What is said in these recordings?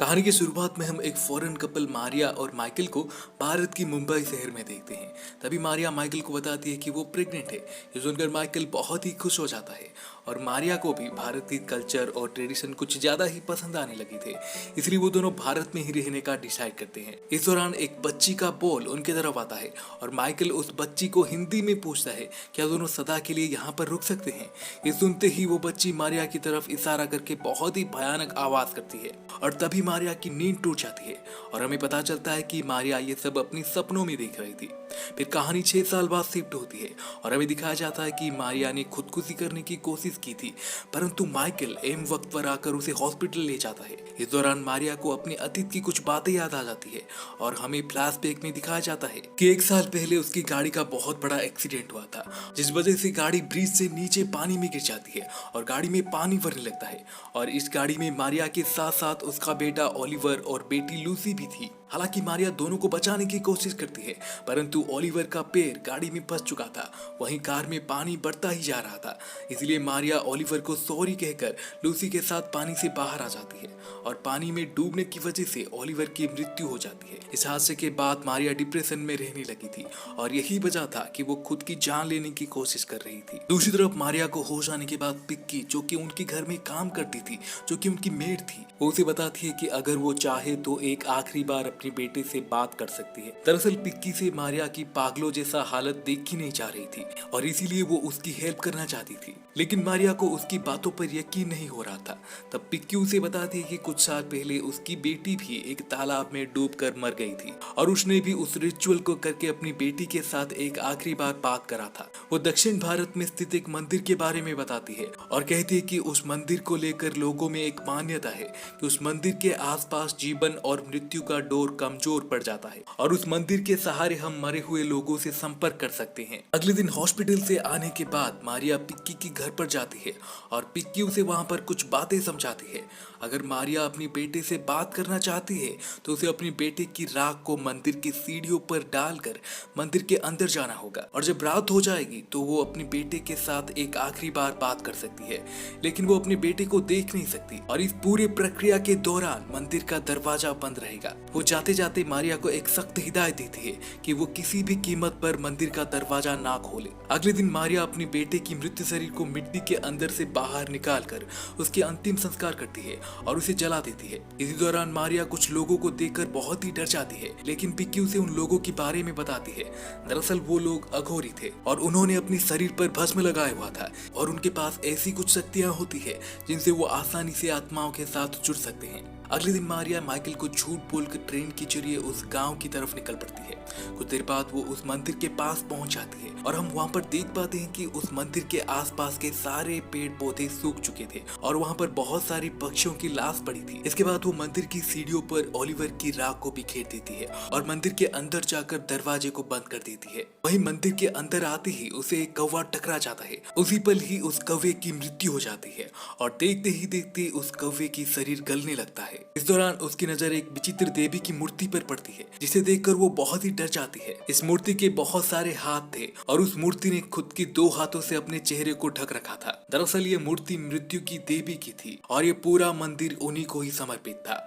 कहानी की शुरुआत में हम एक फॉरेन कपल मारिया और माइकल को भारत की मुंबई शहर में देखते हैं। तभी मारिया माइकल को बताती है कि वो प्रेग्नेंट है। ये सुनकर माइकल बहुत ही खुश हो जाता है और मारिया को भी भारत की कल्चर और ट्रेडिशन कुछ ज्यादा ही पसंद आने लगी थे, इसलिए वो दोनों भारत में ही रहने का डिसाइड करते हैं। इस दौरान एक बच्ची का बोल उनके तरफ आता है और माइकल उस बच्ची को हिंदी में पूछता है क्या दोनों सदा के लिए यहाँ पर रुक सकते हैं। ये सुनते ही वो बच्ची मारिया की तरफ इशारा करके बहुत ही भयानक आवाज करती है और तभी मारिया की नींद टूट जाती है और हमें पता चलता है कि मारिया ये सब अपनी सपनों में देख रही थी। फिर कहानी 6 साल बाद शिफ्ट होती है और हमें दिखाया जाता है कि मारिया ने खुदकुशी करने की कोशिश की थी, परंतु माइकल एम वक्त पर आकर उसे हॉस्पिटल ले जाता है। इस दौरान मारिया को अपने अतीत की कुछ बातें याद आ जाती है और हमें फ्लैशबैक में दिखाया जाता है कि 1 साल पहले उसकी गाड़ी का बहुत बड़ा एक्सीडेंट हुआ था, जिस वजह से गाड़ी ब्रिज से नीचे पानी में गिर जाती है और गाड़ी में पानी भरने लगता है। और इस गाड़ी में मारिया के साथ साथ उसका बेटा ओलिवर और बेटी लूसी भी थी। हालांकि मारिया दोनों को बचाने की कोशिश करती है, परंतु ओलिवर का पैर गाड़ी में फंस चुका था। वहीं कार में पानी बढ़ता ही जा रहा था, इसलिए मारिया ओलिवर को सॉरी कहकर लूसी के साथ पानी से बाहर आ जाती है और पानी में डूबने की वजह से ओलिवर की मृत्यु हो जाती है। इस हादसे के बाद मारिया डिप्रेशन में रहने लगी थी और यही वजह था कि वो खुद की जान लेने की कोशिश कर रही थी। दूसरी तरफ मारिया को होश आने के बाद पिक्की, जो कि उनके घर में काम करती थी, जो कि उनकी मेड थी, वो उसे बताती है कि अगर वो चाहे तो एक आखिरी बार अपने बेटे से बात कर सकती है। दरअसल पिक्की से मारिया की पागलों जैसा हालत देखी नहीं जा रही थी और इसीलिए वो उसकी हेल्प करना चाहती थी, लेकिन मारिया को उसकी बातों पर यकीन नहीं हो रहा था। तब पिक्की उसे बताती है कि कुछ साल पहले उसकी बेटी भी एक तालाब में डूबकर मर गई थी और उसने भी उस रिचुअल को करके अपनी बेटी के साथ एक आखिरी बार बात करा था। वो दक्षिण भारत में स्थित एक मंदिर के बारे में बताती है और कहती है कि उस मंदिर को लेकर लोगों में एक मान्यता है कि उस मंदिर के आसपास जीवन और मृत्यु का डोर कमजोर पड़ जाता है और उस मंदिर के सहारे हम मरे हुए लोगों से संपर्क कर सकते हैं। अगले दिन हॉस्पिटल से आने के बाद मारिया पिक्की के घर पर जाती है और पिक्की उसे वहां पर कुछ बातें समझाती है। अगर मारिया अपनी बेटे से बात करना चाहती है तो उसे अपनी बेटे की राख को मंदिर की सीढ़ियों पर डालकर मंदिर के अंदर जाना होगा और जब रात हो जाएगी तो वो अपने बेटे के साथ एक आखिरी बार बात कर सकती है, लेकिन वो अपने बेटे को देख नहीं सकती और इस पूरे प्रक्रिया के दौरान मंदिर का दरवाजा बंद रहेगा। वो जाते जाते मारिया को एक सख्त हिदायत देती है कि वो किसी भी कीमत पर मंदिर का दरवाजा ना खोले। अगले दिन मारिया अपने बेटे की मृत शरीर को मिट्टी के अंदर से बाहर निकालकर उसके अंतिम संस्कार करती है और उसे जला देती है। इसी दौरान मारिया कुछ लोगों को देखकर बहुत ही डर जाती है, लेकिन पिक्की उसे उन लोगों के बारे में बताती है। दरअसल वो लोग अघोरी थे और उन्होंने अपने शरीर पर भस्म लगाया हुआ था और उनके पास ऐसी कुछ शक्तियां होती है जिनसे वो आसानी से आत्माओं के साथ जुड़ सकते हैं। अगले दिन मारिया माइकल को झूठ बोलकर ट्रेन के जरिए उस गांव की तरफ निकल पड़ती है। कुछ देर बाद वो उस मंदिर के पास पहुंच जाती है और हम वहां पर देख पाते हैं कि उस मंदिर के आसपास के सारे पेड़ पौधे सूख चुके थे और वहां पर बहुत सारी पक्षियों की लाश पड़ी थी। इसके बाद वो मंदिर की सीढ़ियों पर ओलिवर की राख को बिखेर देती है और मंदिर के अंदर जाकर दरवाजे को बंद कर देती है। वहीं मंदिर के अंदर आते ही उसे एक कौवा टकरा जाता है। उसी पल ही उस कौवे की मृत्यु हो जाती है और देखते ही देखते उस कौवे की शरीर गलने लगता है। इस दौरान उसकी नजर एक विचित्र देवी की मूर्ति पर पड़ती है, जिसे देखकर वो बहुत ही डर जाती है। इस मूर्ति के बहुत सारे हाथ थे और उस मूर्ति ने खुद की 2 हाथों से अपने चेहरे को ढक रखा था। दरअसल ये मूर्ति मृत्यु की देवी की थी और ये पूरा मंदिर उन्हीं को ही समर्पित था।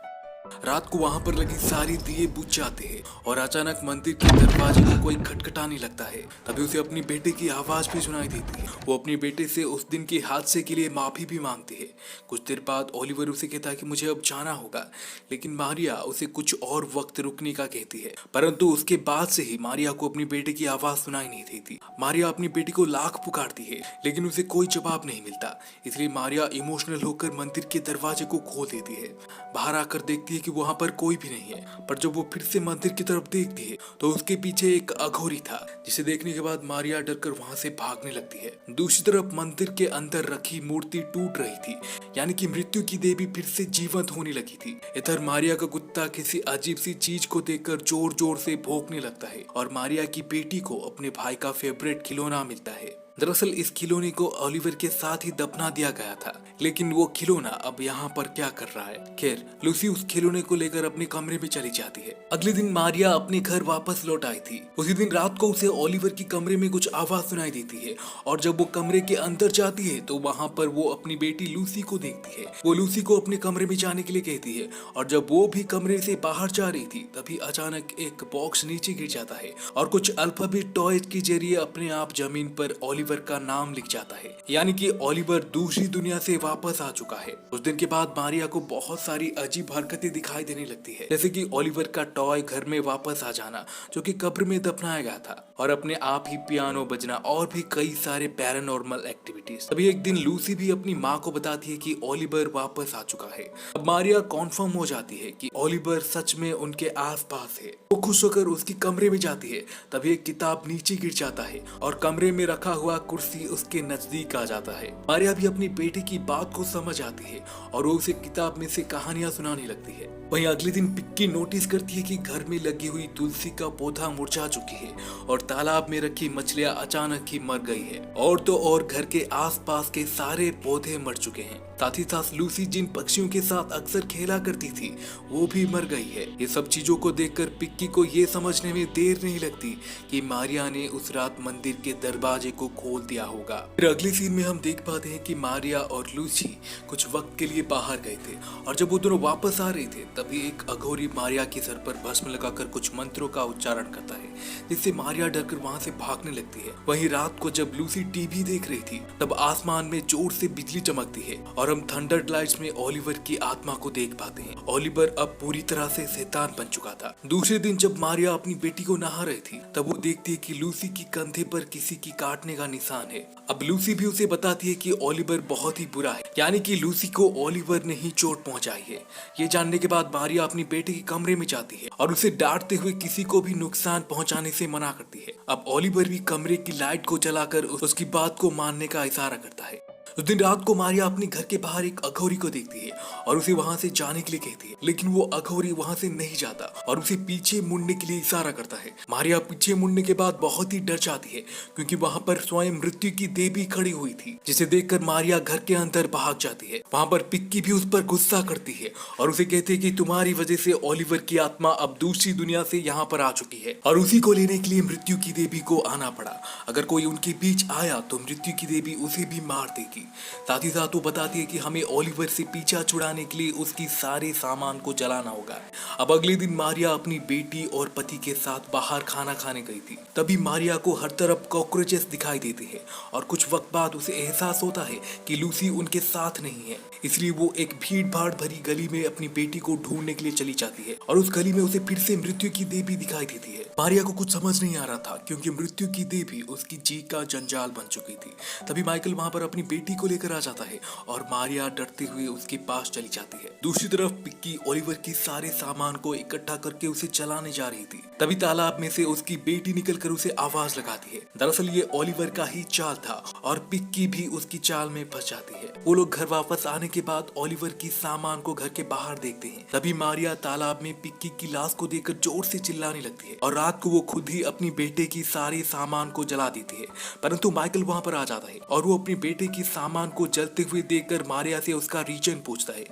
रात को वहां पर लगी सारी दिए बुझ जाते हैं और अचानक मंदिर के दरवाजे को कोई खटखटाने लगता है। तभी उसे अपनी बेटे की आवाज भी सुनाई देती है। वो अपने बेटे से उस दिन के हादसे के लिए माफी भी मांगती है। कुछ देर बाद ओलिवर उसे कहता है कि मुझे अब जाना होगा, लेकिन मारिया उसे कुछ और वक्त रुकने का कहती है, परंतु उसके बाद से ही मारिया को अपनी बेटे की आवाज सुनाई नहीं देती। मारिया अपनी बेटी को लाख पुकारती है, लेकिन उसे कोई जवाब नहीं मिलता, इसलिए मारिया इमोशनल होकर मंदिर के दरवाजे को खोल देती है। बाहर आकर देखती है कि वहां पर कोई भी नहीं है, पर जब वो फिर से मंदिर की तरफ देखती है तो उसके पीछे एक अघोरी था, जिसे देखने के बाद मारिया डरकर वहां से भागने लगती है। दूसरी तरफ मंदिर के अंदर रखी मूर्ति टूट रही थी, यानी कि मृत्यु की देवी फिर से जीवंत होने लगी थी। इधर मारिया का कुत्ता किसी अजीब सी चीज को देखकर जोर जोर से भौंकने लगता है और मारिया की बेटी को अपने भाई का फेवरेट खिलौना मिलता है। दरअसल इस खिलौने को ओलिवर के साथ ही दफना दिया गया था, लेकिन वो खिलौना अब यहाँ पर क्या कर रहा है। खैर, लूसी उस खिलौने को लेकर अपने कमरे में चली जाती है। अगले दिन मारिया अपने घर वापस लौट आई थी। उसी दिन रात को उसे ओलिवर की कमरे में कुछ आवाज सुनाई देती है और जब वो कमरे के अंदर जाती है तो वहाँ पर वो अपनी बेटी लूसी को देखती है। वो लूसी को अपने कमरे में जाने के लिए कहती है और जब वो भी कमरे से बाहर जा रही थी तभी अचानक एक बॉक्स नीचे गिर जाता है और कुछ अल्फाबेट टॉयज के जरिए अपने आप जमीन पर ओलिवर का नाम लिख जाता है, यानी कि ओलिवर दूसरी दुनिया से वापस आ चुका है। उस दिन के बाद मारिया को बहुत सारी अजीब हरकतें दिखाई देने लगती है, जैसे कि ओलिवर का टॉय घर में वापस आ जाना जो कि कब्र में दफनाया गया था, और अपने आप ही पियानो बजना और भी कई सारे पैरानॉर्मल एक्टिविटीज। तभी एक दिन लूसी भी अपनी माँ को बताती है कि ओलिवर वापस आ चुका है। अब मारिया कॉन्फर्म हो जाती है कि ओलिवर सच में उनके आसपास है। वो खुश होकर उसकी कमरे में जाती है, तभी एक किताब नीचे गिर जाता है और कमरे में रखा हुआ कुर्सी उसके नजदीक आ जाता है। मारिया भी अपनी बेटी की बात को समझ आती है और वो उसे किताब में से कहानियां सुनाने लगती है। वहीं अगले दिन पिक्की नोटिस करती है कि घर में लगी हुई तुलसी का पौधा मुरझा चुकी है और तालाब में रखी मछलियां अचानक ही मर गई है, और तो और घर के आसपास के सारे पौधे मर चुके हैं। साथ ही साथ लूसी जिन पक्षियों के साथ अक्सर खेला करती थी वो भी मर गई है। ये सब चीजों को देखकर पिक्की को ये समझने में देर नहीं लगती कि मारिया ने उस रात मंदिर के दरवाजे को खोल दिया होगा। फिर अगली सीन में हम देख पाते हैं कि मारिया और लूसी कुछ वक्त के लिए बाहर गए थे और जब वो दोनों वापस आ रहे थे तभी एक अघोरी मारिया के सर पर भस्म लगाकर कुछ मंत्रों का उच्चारण करता है, जिससे मारिया डरकर वहां से भागने लगती है। वहीं रात को जब लूसी टीवी देख रही थी तब आसमान में जोर से बिजली चमकती है और हम थंडर लाइट्स में ओलिवर की आत्मा को देख पाते हैं। ओलिवर अब पूरी तरह से शैतान बन चुका था। दूसरे दिन जब मारिया अपनी बेटी को नहा रही थी तब वो देखती है कि लूसी की कंधे पर किसी की काटने का निशान है। अब लूसी भी उसे बताती है कि ओलिवर बहुत ही बुरा है, यानी कि लूसी को ओलिवर ने ही चोट पहुंचाई है। ये जानने के बाद मारिया अपनी बेटी के कमरे में जाती है और उसे डांटते हुए किसी को भी नुकसान पहुंचाने से मना करती है। अब ओलिवर भी कमरे की लाइट को जलाकर उसकी बात को मानने का इशारा करता है। उस दिन रात को मारिया अपने घर के बाहर एक अघोरी को देखती है और उसे वहां से जाने के लिए कहती है, लेकिन वो अघोरी वहां से नहीं जाता और उसे पीछे मुड़ने के लिए इशारा करता है। मारिया पीछे मुड़ने के बाद बहुत ही डर जाती है क्योंकि वहां पर स्वयं मृत्यु की देवी खड़ी हुई थी, जिसे देखकर मारिया घर के अंदर भाग जाती है। वहां पर पिक्की भी उस पर गुस्सा करती है और उसे कहती है कि तुम्हारी वजह से ओलिवर की आत्मा अब दूसरी दुनिया से यहाँ पर आ चुकी है और उसी को लेने के लिए मृत्यु की देवी को आना पड़ा। अगर कोई उनके बीच आया तो मृत्यु की देवी उसे भी मार देगी। साथ ही साथ वो बताती है कि हमें ओलिवर से पीछा छुड़ाने के लिए उसकी सारे सामान को जलाना होगा। अब अगले दिन मारिया अपनी बेटी और पति के साथ बाहर खाना खाने गई थी। तभी मारिया को हर तरफ कॉकरोचेस दिखाई देते हैं और कुछ वक्त बाद उसे एहसास होता है कि लूसी उनके साथ नहीं है, इसलिए वो एक भीड़ भाड़ भरी गली में अपनी बेटी को ढूंढने के लिए चली जाती है और उस गली में उसे फिर से मृत्यु की देवी दिखाई देती है। मारिया को कुछ समझ नहीं आ रहा था क्योंकि मृत्यु की देवी उसकी जी का जंजाल बन चुकी थी। तभी माइकल वहां पर अपनी बेटी को लेकर आ जाता है और मारिया डरते हुए उसके पास चली जाती है। दूसरी तरफ पिक्की ओलिवर की सारे सामान को इकट्ठा करके उसे जलाने जा रही थी। तभी तालाब में से उसकी बेटी निकलकर उसे आवाज लगाती है। दरअसल ये ओलिवर का ही चाल था और पिक्की भी उसकी चाल में फंस जाती है। वो लोग घर वापस आने के बाद ओलिवर की सामान को घर के बाहर देखते हैं। तभी मारिया तालाब में पिक्की की लाश को देखकर जोर से चिल्लाने लगती है और रात को वो खुद ही अपनी बेटे की सारे सामान को जला देती है, परंतु माइकल वहां पर आ जाता है और वो अपने बेटे की सामान को जलते हुए देखकर मारिया से उसका रीजन पूछता है।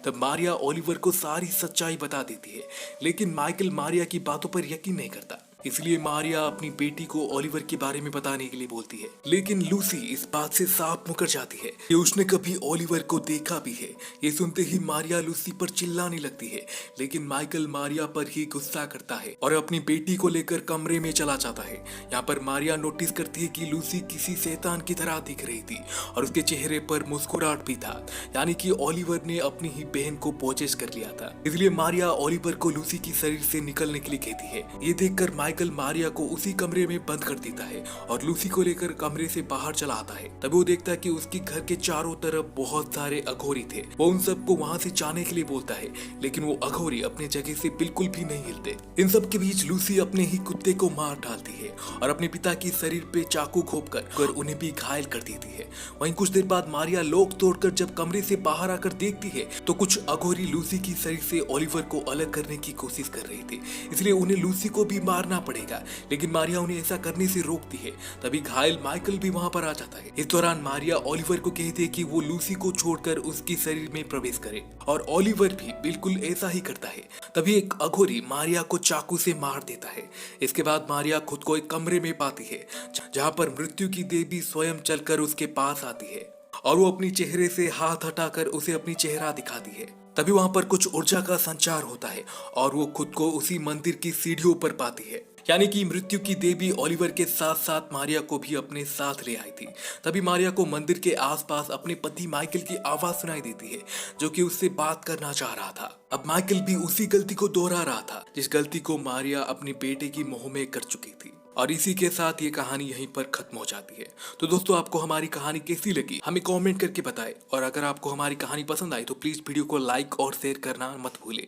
तब मारिया ओलिवर को सारी सच्चाई बता देती है, लेकिन माइकल मारिया की बातों पर यकीन नहीं करता, इसलिए मारिया अपनी बेटी को ओलिवर के बारे में बताने के लिए बोलती है। लेकिन लूसी इस बात से साफ मुकर जाती है कि उसने कभी ओलिवर को देखा भी है। ये सुनते ही मारिया लूसी पर चिल्लाने लगती है, लेकिन माइकल मारिया पर ही गुस्सा करता है और अपनी बेटी को लेकर कमरे में चला जाता है। यहाँ पर मारिया नोटिस करती है कि लूसी किसी शैतान की तरह दिख रही थी और उसके चेहरे पर मुस्कुराहट भी था, यानी कि ओलिवर ने अपनी ही बहन को पोजेस कर लिया था। इसलिए मारिया ओलिवर को लूसी की शरीर से निकलने के लिए कहती है। ये देखकर माइकल मारिया को उसी कमरे में बंद कर देता है और लूसी को लेकर कमरे से बाहर चला आता है। तभी वो देखता है कि उसके घर के चारों तरफ बहुत सारे अघोरी थे। वो उन सबको वहां से जाने के लिए बोलता है, लेकिन वो अघोरी अपने जगह से बिल्कुल भी नहीं हिलते। इन सब के बीच लूसी अपने ही कुत्ते को मार डालती है और अपने पिता की शरीर पे चाकू घोंपकर उन्हें भी घायल कर देती है। वहीं कुछ देर बाद मारिया लॉक तोड़कर जब कमरे से बाहर आकर देखती है तो कुछ अघोरी लूसी की शरीर से ओलिवर को अलग करने की कोशिश कर रहे थे, इसलिए उन्हें लूसी को भी मारना करना पड़ेगा, लेकिन मारिया उन्हें ऐसा करने से रोकती है। तभी घायल माइकल भी वहां पर आ जाता है। इस दौरान मारिया ओलिवर को कहती है कि वो लूसी को छोड़कर उसके शरीर में प्रवेश करे, और ओलिवर भी बिल्कुल ऐसा ही करता है। तभी एक अघोरी मारिया को चाकू से मार देता है। इसके बाद मारिया खुद को एक कमरे में पाती है जहां पर मृत्यु की देवी स्वयं चलकर उसके पास आती है और वो अपनी चेहरे से हाथ हटाकर उसे अपनी चेहरा दिखाती है। तभी वहां पर कुछ ऊर्जा का संचार होता है और वो खुद को उसी मंदिर की सीढ़ियों पर पाती है। यानी कि मृत्यु की देवी ओलिवर के साथ साथ मारिया को भी अपने साथ ले आई थी। तभी मारिया को मंदिर के आसपास अपने पति माइकल की आवाज सुनाई देती है, जो कि उससे बात करना चाह रहा था। अब माइकल भी उसी गलती को दोहरा रहा था जिस गलती को मारिया अपने बेटे की मोह में कर चुकी थी। और इसी के साथ ये कहानी यहीं पर खत्म हो जाती है। तो दोस्तों, आपको हमारी कहानी कैसी लगी हमें कमेंट करके बताएं, और अगर आपको हमारी कहानी पसंद आई तो प्लीज वीडियो को लाइक और शेयर करना मत भूलें।